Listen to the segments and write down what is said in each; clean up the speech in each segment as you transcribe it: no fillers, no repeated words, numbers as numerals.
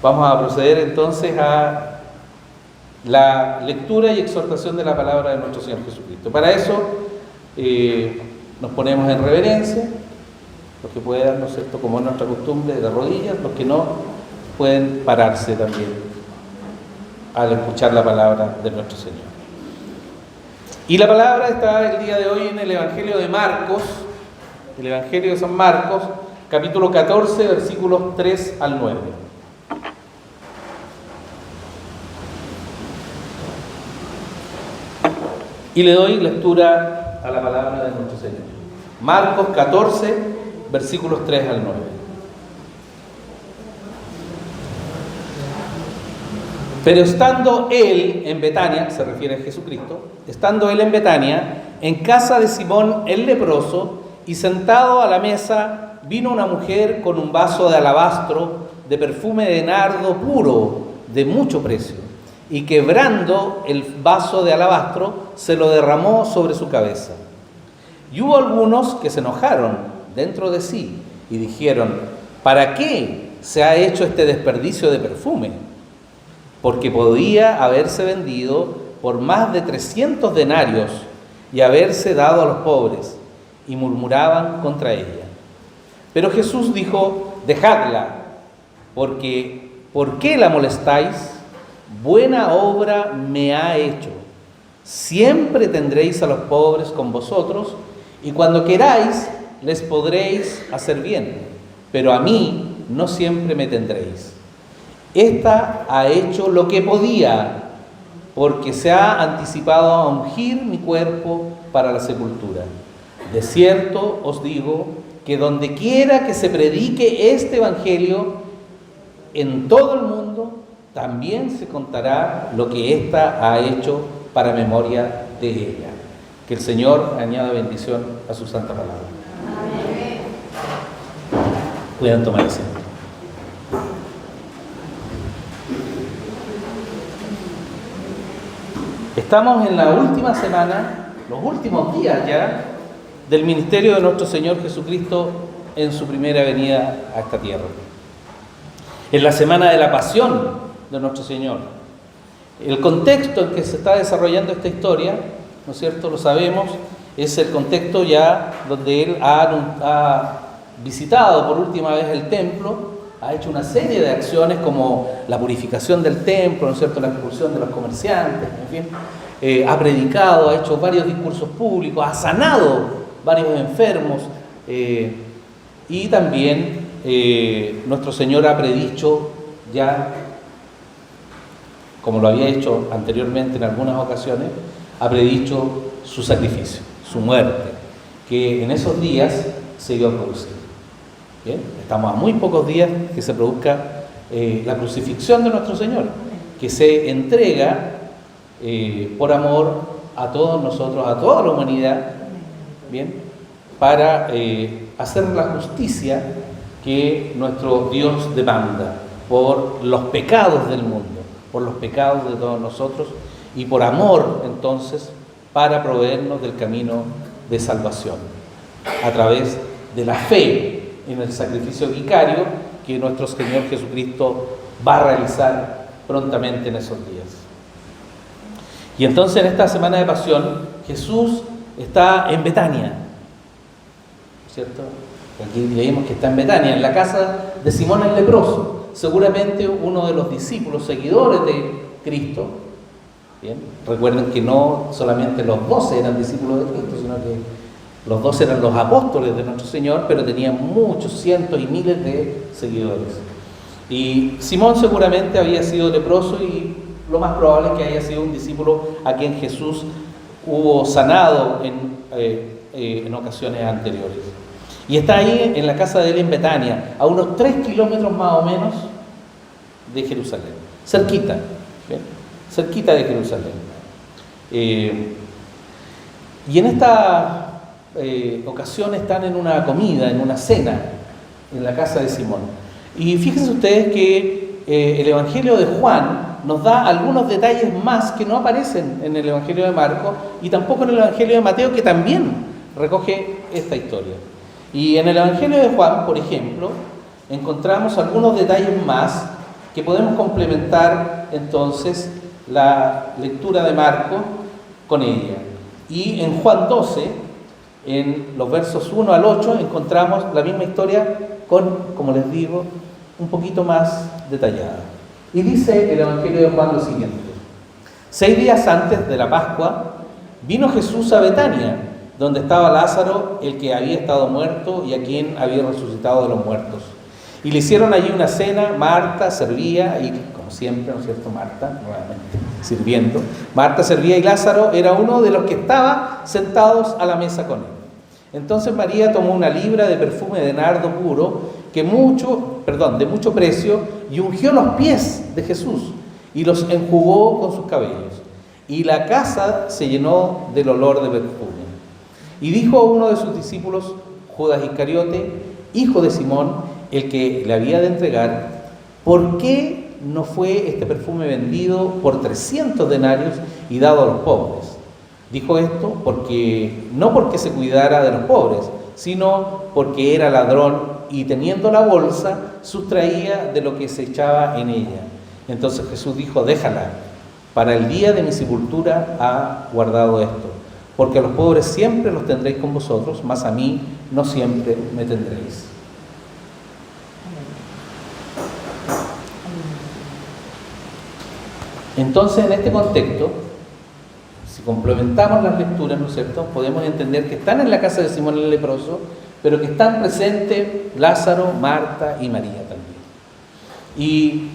Vamos a proceder entonces a la lectura y exhortación de la palabra de nuestro Señor Jesucristo. Para eso nos ponemos en reverencia, los que puedan, ¿no es cierto?, como es nuestra costumbre, de rodillas, los que no pueden pararse también al escuchar la palabra de nuestro Señor. Y la palabra está el día de hoy en el Evangelio de Marcos, el Evangelio de San Marcos, capítulo 14, versículos 3 al 9. Y le doy lectura a la palabra de nuestro Señor. Marcos 14, versículos 3 al 9. Pero estando él en Betania, se refiere a Jesucristo, estando él en Betania, en casa de Simón el leproso, y sentado a la mesa, vino una mujer con un vaso de alabastro de perfume de nardo puro, de mucho precio, y quebrando el vaso de alabastro, se lo derramó sobre su cabeza. Y hubo algunos que se enojaron dentro de sí y dijeron: ¿para qué se ha hecho este desperdicio de perfume? Porque podía haberse vendido por más de 300 denarios y haberse dado a los pobres. Y murmuraban contra ella. Pero Jesús dijo: dejadla, porque ¿por qué la molestáis? Buena obra me ha hecho. Siempre tendréis a los pobres con vosotros, y cuando queráis les podréis hacer bien, pero a mí no siempre me tendréis. Esta ha hecho lo que podía, porque se ha anticipado a ungir mi cuerpo para la sepultura. De cierto os digo que donde quiera que se predique este evangelio en todo el mundo, también se contará lo que ésta ha hecho para memoria de ella. Que el Señor añada bendición a su santa palabra. Amén. Pueden tomar asiento. Estamos en la última semana, los últimos días ya, del ministerio de nuestro Señor Jesucristo en su primera venida a esta tierra. En la semana de la pasión de nuestro Señor. El contexto en que se está desarrollando esta historia, ¿no es cierto?, lo sabemos, es el contexto ya donde Él ha visitado por última vez el templo, ha hecho una serie de acciones como la purificación del templo, ¿no es cierto?, la expulsión de los comerciantes, en fin, ha predicado, ha hecho varios discursos públicos, ha sanado varios enfermos, y también nuestro Señor ha predicho ya, como lo había hecho anteriormente en algunas ocasiones, ha predicho su sacrificio, su muerte, que en esos días se iba a producir. Bien, estamos a muy pocos días que se produzca la crucifixión de nuestro Señor, que se entrega por amor a todos nosotros, a toda la humanidad, bien, para hacer la justicia que nuestro Dios demanda por los pecados del mundo, por los pecados de todos nosotros, y por amor, entonces, para proveernos del camino de salvación, a través de la fe en el sacrificio vicario que nuestro Señor Jesucristo va a realizar prontamente en esos días. Y entonces en esta semana de pasión, Jesús está en Betania, ¿cierto? Aquí leímos que está en Betania, en la casa de Simón el leproso, seguramente uno de los discípulos, seguidores de Cristo. Bien, recuerden que no solamente los 12 eran discípulos de Cristo, sino que los 12 eran los apóstoles de nuestro Señor, pero tenían muchos, cientos y miles de seguidores. Y Simón seguramente había sido leproso, y lo más probable es que haya sido un discípulo a quien Jesús hubo sanado en ocasiones anteriores. Y está ahí en la casa de él en Betania, a unos 3 kilómetros más o menos de Jerusalén, cerquita, ¿bien?, cerquita de Jerusalén. Y en esta ocasión están en una comida, en una cena, en la casa de Simón. Y fíjense ustedes que el Evangelio de Juan nos da algunos detalles más que no aparecen en el Evangelio de Marcos y tampoco en el Evangelio de Mateo, que también recoge esta historia. Y en el Evangelio de Juan, por ejemplo, encontramos algunos detalles más que podemos complementar entonces la lectura de Marcos con ella. Y en Juan 12, en los versos 1 al 8, encontramos la misma historia con, como les digo, un poquito más detallada. Y dice el Evangelio de Juan lo siguiente: 6 días antes de la Pascua, vino Jesús a Betania, donde estaba Lázaro, el que había estado muerto y a quien había resucitado de los muertos. Y le hicieron allí una cena. Marta servía, y como siempre, ¿no es cierto?, Marta, nuevamente, sirviendo. Marta servía y Lázaro era uno de los que estaba sentados a la mesa con él. Entonces María tomó una libra de perfume de nardo puro, de mucho precio, y ungió los pies de Jesús, y los enjugó con sus cabellos. Y la casa se llenó del olor de perfume. Y dijo a uno de sus discípulos, Judas Iscariote, hijo de Simón, el que le había de entregar: ¿por qué no fue este perfume vendido por 300 denarios y dado a los pobres? Dijo esto no porque se cuidara de los pobres, sino porque era ladrón y teniendo la bolsa sustraía de lo que se echaba en ella. Entonces Jesús dijo: déjala, para el día de mi sepultura ha guardado esto, porque a los pobres siempre los tendréis con vosotros, mas a mí no siempre me tendréis. Entonces, en este contexto, si complementamos las lecturas, ¿no es cierto?, podemos entender que están en la casa de Simón el leproso, pero que están presentes Lázaro, Marta y María también. Y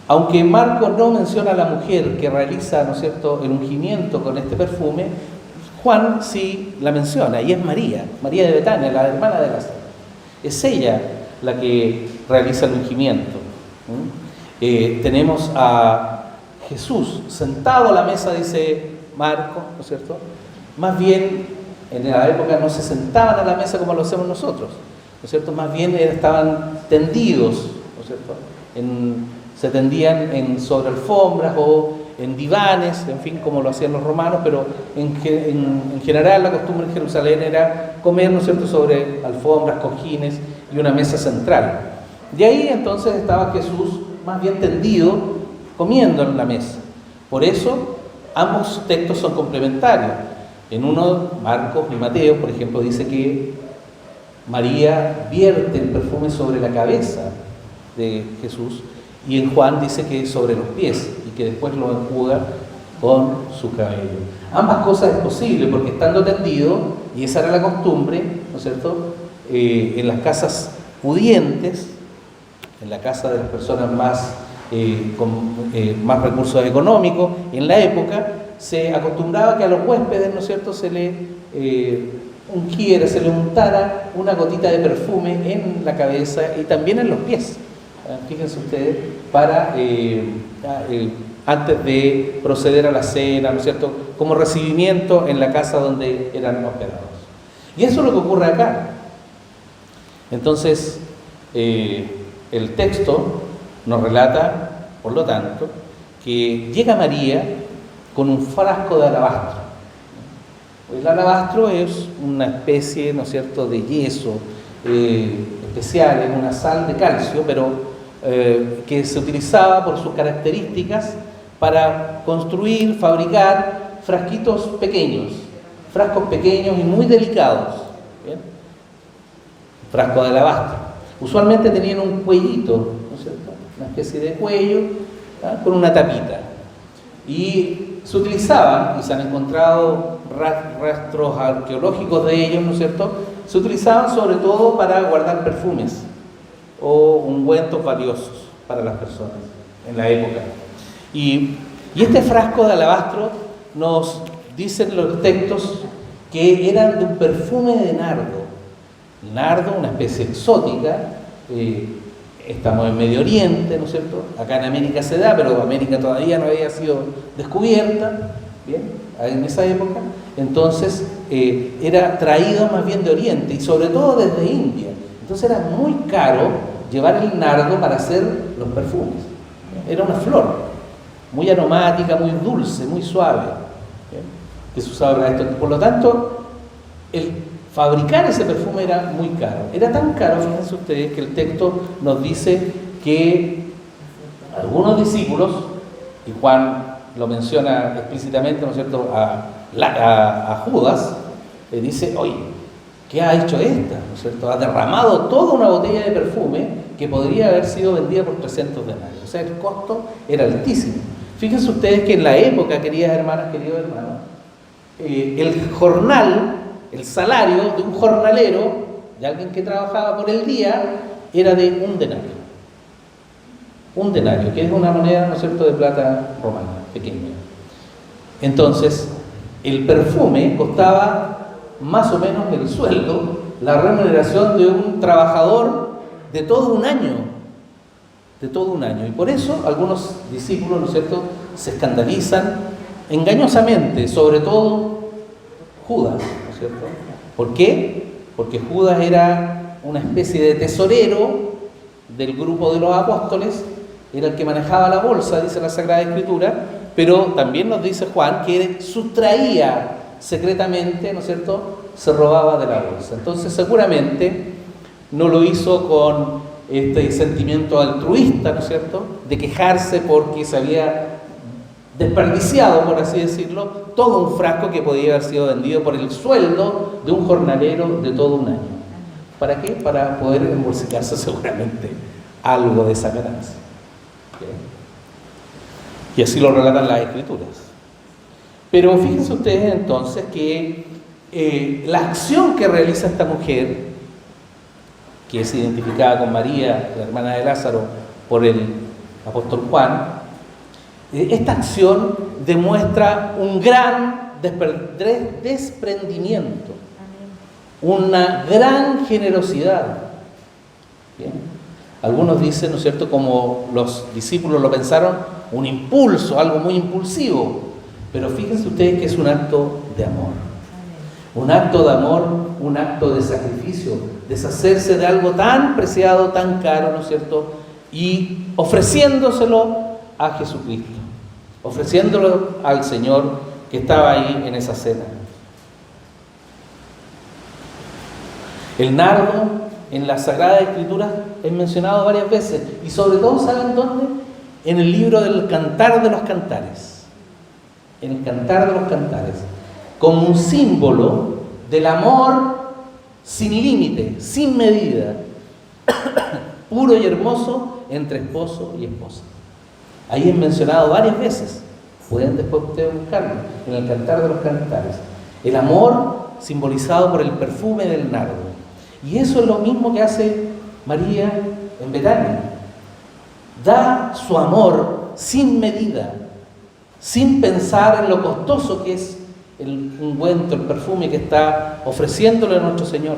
aunque Marcos no menciona a la mujer que realiza, ¿no es cierto?, el ungimiento con este perfume, Juan sí la menciona, y es María de Betania, la hermana de Lázaro. Es ella la que realiza el ungimiento. Tenemos a Jesús sentado a la mesa, dice Marcos, ¿no es cierto? Más bien, en la época no se sentaban a la mesa como lo hacemos nosotros, ¿no es cierto? Más bien estaban tendidos, ¿no es cierto? Se tendían sobre alfombras o en divanes, en fin, como lo hacían los romanos, pero en general la costumbre en Jerusalén era comer, ¿no es cierto?, sobre alfombras, cojines y una mesa central. De ahí entonces estaba Jesús más bien tendido, comiendo en la mesa. Por eso ambos textos son complementarios. En uno, Marcos y Mateo, por ejemplo, dice que María vierte el perfume sobre la cabeza de Jesús, y en Juan dice que sobre los pies, y que después lo enjuga con su cabello. Ambas cosas es posible, porque estando tendido, y esa era la costumbre, ¿no es cierto?, en las casas pudientes, en la casa de las personas con más recursos económicos, en la época se acostumbraba que a los huéspedes, ¿no es cierto?, se le se le untara una gotita de perfume en la cabeza y también en los pies. Fíjense ustedes, antes de proceder a la cena, ¿no es cierto?, como recibimiento en la casa donde eran hospedados. Y eso es lo que ocurre acá. Entonces, el texto nos relata, por lo tanto, que llega María con un frasco de alabastro. El alabastro es una especie, ¿no es cierto?, de yeso especial, es una sal de calcio, pero que se utilizaba por sus características para construir, fabricar frascos pequeños y muy delicados. ¿Bien? Frasco de alabastro. Usualmente tenían un cuellito, ¿no es cierto?, una especie de cuello, con una tapita. Y se utilizaban, y se han encontrado rastros arqueológicos de ellos, ¿no es cierto?, se utilizaban sobre todo para guardar perfumes o ungüentos valiosos para las personas en la época. Y este frasco de alabastro, nos dicen los textos que eran de un perfume de nardo. Nardo, una especie exótica. Estamos en Medio Oriente, ¿no es cierto? Acá en América se da, pero América todavía no había sido descubierta, ¿bien?, en esa época. Entonces era traído más bien de Oriente y sobre todo desde India. Entonces era muy caro llevar el nardo para hacer los perfumes. Era una flor muy aromática, muy dulce, muy suave, ¿bien?, que se usaba para esto. Por lo tanto, el fabricar ese perfume era muy caro. Era tan caro, fíjense ustedes, que el texto nos dice que algunos discípulos, y Juan lo menciona explícitamente, ¿no es cierto?, a Judas, le dice, oye, ¿qué ha hecho esta? ¿No es cierto? Ha derramado toda una botella de perfume que podría haber sido vendida por 300 denarios. O sea, el costo era altísimo. Fíjense ustedes que en la época, queridas hermanas, queridos hermanos, el jornal, el salario de un jornalero, de alguien que trabajaba por el día, era de un denario. Un denario, que es una moneda, ¿no es cierto?, de plata romana, pequeña. Entonces, el perfume costaba más o menos el sueldo, la remuneración de un trabajador de todo un año. De todo un año. Y por eso algunos discípulos, ¿no es cierto?, se escandalizan engañosamente, sobre todo Judas, ¿no es cierto? ¿Por qué? Porque Judas era una especie de tesorero del grupo de los apóstoles, era el que manejaba la bolsa, dice la Sagrada Escritura, pero también nos dice Juan que sustraía secretamente, ¿no es cierto?, se robaba de la bolsa. Entonces seguramente no lo hizo con este sentimiento altruista, ¿no es cierto?, de quejarse porque se había desperdiciado, por así decirlo, todo un frasco que podía haber sido vendido por el sueldo de un jornalero de todo un año. ¿Para qué? Para poder embolsicarse seguramente algo de esa ganancia. ¿Bien? Y así lo relatan las Escrituras. Pero fíjense ustedes entonces que la acción que realiza esta mujer, que es identificada con María, la hermana de Lázaro, por el apóstol Juan, esta acción demuestra un gran desprendimiento, una gran generosidad. ¿Bien? Algunos dicen, ¿no es cierto?, como los discípulos lo pensaron, un impulso, algo muy impulsivo. Pero fíjense ustedes que es un acto de amor. Un acto de amor, un acto de sacrificio, deshacerse de algo tan preciado, tan caro, ¿no es cierto?, y ofreciéndoselo a Jesucristo, ofreciéndolo al Señor que estaba ahí en esa cena. El nardo en la Sagrada Escritura es mencionado varias veces, y sobre todo, ¿saben dónde? En el libro del Cantar de los Cantares. En el Cantar de los Cantares, como un símbolo del amor sin límite, sin medida, puro y hermoso entre esposo y esposa. Ahí es mencionado varias veces. Pueden después ustedes buscarlo en el Cantar de los Cantares. El amor simbolizado por el perfume del nardo. Y eso es lo mismo que hace María en Betania. Da su amor sin medida, sin pensar en lo costoso que es el ungüento, el perfume que está ofreciéndole a nuestro Señor.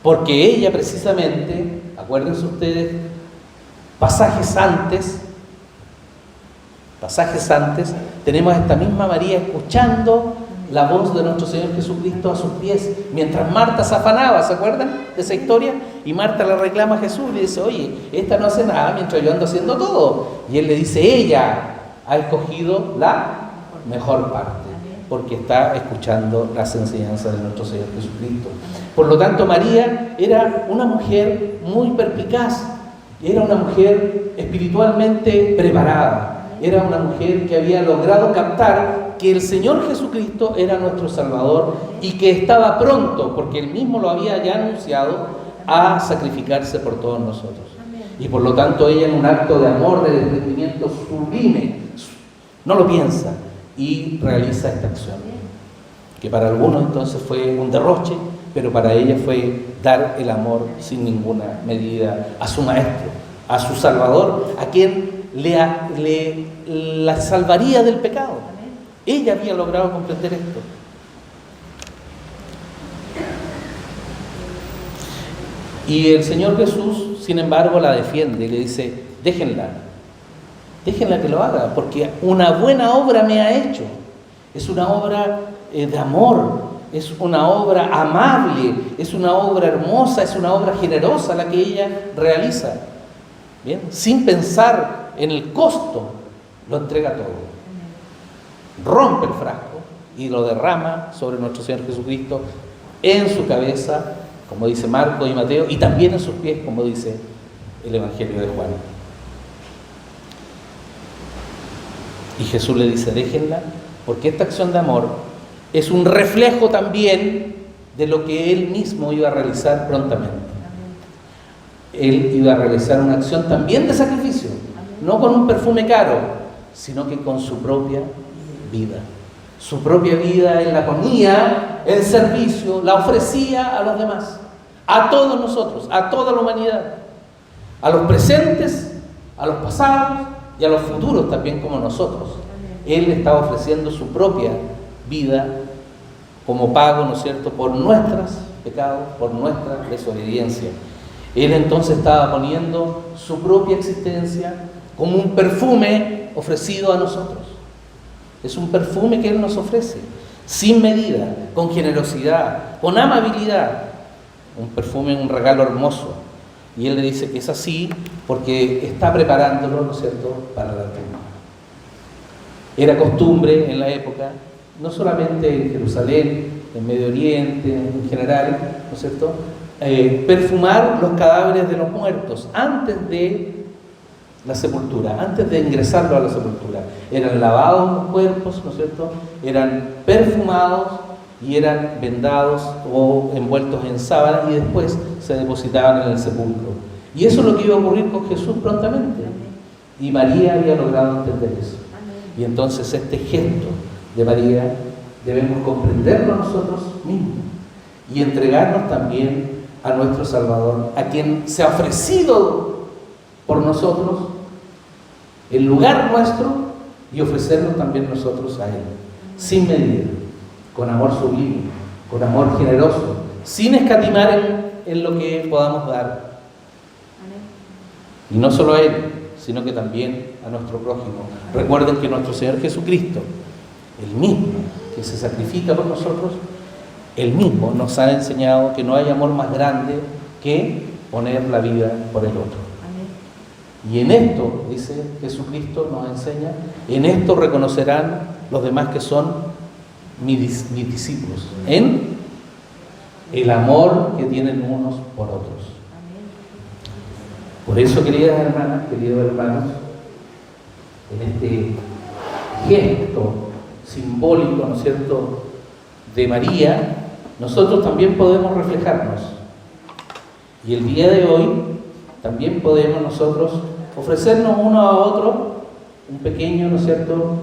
Porque ella precisamente, acuérdense ustedes, pasajes antes, tenemos a esta misma María escuchando la voz de nuestro Señor Jesucristo a sus pies, mientras Marta se afanaba, ¿se acuerdan de esa historia? Y Marta le reclama a Jesús y le dice, oye, esta no hace nada mientras yo ando haciendo todo. Y él le dice, ella ha escogido la mejor parte, porque está escuchando las enseñanzas de nuestro Señor Jesucristo. Por lo tanto, María era una mujer muy perspicaz, era una mujer espiritualmente preparada, era una mujer que había logrado captar que el Señor Jesucristo era nuestro Salvador y que estaba pronto, porque Él mismo lo había ya anunciado, a sacrificarse por todos nosotros. Y por lo tanto ella, en un acto de amor, de desprendimiento sublime, no lo piensa y realiza esta acción, que para algunos entonces fue un derroche, pero para ella fue dar el amor sin ninguna medida a su Maestro, a su Salvador, a quien la salvaría del pecado. Ella había logrado comprender esto. Y el Señor Jesús, sin embargo, la defiende y le dice, déjenla que lo haga, porque una buena obra me ha hecho. Es una obra de amor, es una obra amable, es una obra hermosa, es una obra generosa la que ella realiza. ¿Bien? Sin pensar en el costo, lo entrega todo. Rompe el frasco y lo derrama sobre nuestro Señor Jesucristo, en su cabeza, como dice Marcos y Mateo, y también en sus pies, como dice el Evangelio de Juan. Y Jesús le dice, déjenla, porque esta acción de amor es un reflejo también de lo que Él mismo iba a realizar prontamente. Él iba a realizar una acción también de sacrificio, no con un perfume caro, sino que con su propia vida. Su propia vida Él la ponía en servicio, la ofrecía a los demás, a todos nosotros, a toda la humanidad, a los presentes, a los pasados y a los futuros también como nosotros. Él estaba ofreciendo su propia vida como pago, ¿no es cierto?, por nuestros pecados, por nuestra desobediencia. Él entonces estaba poniendo su propia existencia como un perfume ofrecido a nosotros. Es un perfume que Él nos ofrece, sin medida, con generosidad, con amabilidad. Un perfume, un regalo hermoso. Y Él le dice que es así porque está preparándolo, ¿no es cierto?, para la tumba. Era costumbre en la época, no solamente en Jerusalén, en Medio Oriente, en general, ¿no es cierto?, perfumar los cadáveres de los muertos antes de la sepultura, antes de ingresarlo a la sepultura. Eran lavados los cuerpos, ¿no es cierto?, eran perfumados y eran vendados o envueltos en sábanas y después se depositaban en el sepulcro. Y eso es lo que iba a ocurrir con Jesús prontamente. Y María había logrado entender eso. Y entonces este gesto de María debemos comprenderlo nosotros mismos y entregarnos también a nuestro Salvador, a quien se ha ofrecido por nosotros en lugar nuestro, y ofrecernos también nosotros a Él, sin medida, con amor sublime, con amor generoso, sin escatimar en lo que podamos dar. Y no solo a Él, sino que también a nuestro prójimo. Recuerden que nuestro Señor Jesucristo, el mismo que se sacrifica por nosotros, Él mismo nos ha enseñado que no hay amor más grande que poner la vida por el otro. Y en esto, dice Jesucristo, nos enseña, en esto reconocerán los demás que son mis discípulos, en el amor que tienen unos por otros. Por eso, queridas hermanas, queridos hermanos, en este gesto simbólico, ¿no es cierto?, de María, nosotros también podemos reflejarnos. Y el día de hoy también podemos nosotros ofrecernos uno a otro un pequeño, ¿no es cierto?,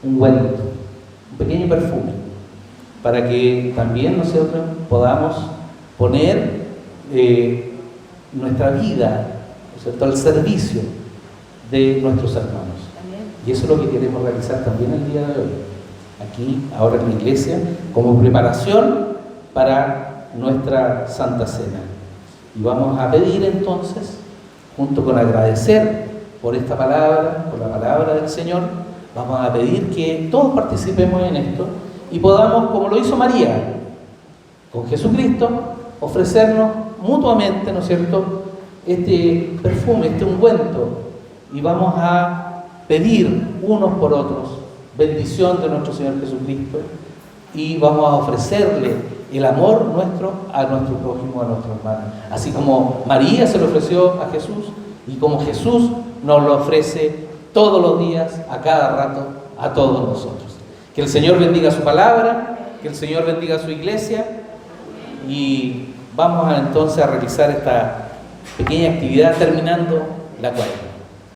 ungüento, un pequeño perfume, para que también nosotros podamos poner nuestra vida, ¿no es cierto?, al servicio de nuestros hermanos. Y eso es lo que queremos realizar también el día de hoy, aquí, ahora en la iglesia, como preparación para nuestra Santa Cena. Y vamos a pedir entonces, junto con agradecer por esta palabra, por la palabra del Señor, vamos a pedir que todos participemos en esto y podamos, como lo hizo María, con Jesucristo, ofrecernos mutuamente, ¿no es cierto?, este perfume, este ungüento, y vamos a pedir unos por otros bendición de nuestro Señor Jesucristo, y vamos a ofrecerle el amor nuestro a nuestro prójimo, a nuestro hermano, así como María se lo ofreció a Jesús y como Jesús nos lo ofrece todos los días, a cada rato, a todos nosotros. Que el Señor bendiga su palabra, que el Señor bendiga su iglesia, y vamos entonces a realizar esta pequeña actividad terminando la cuaresma.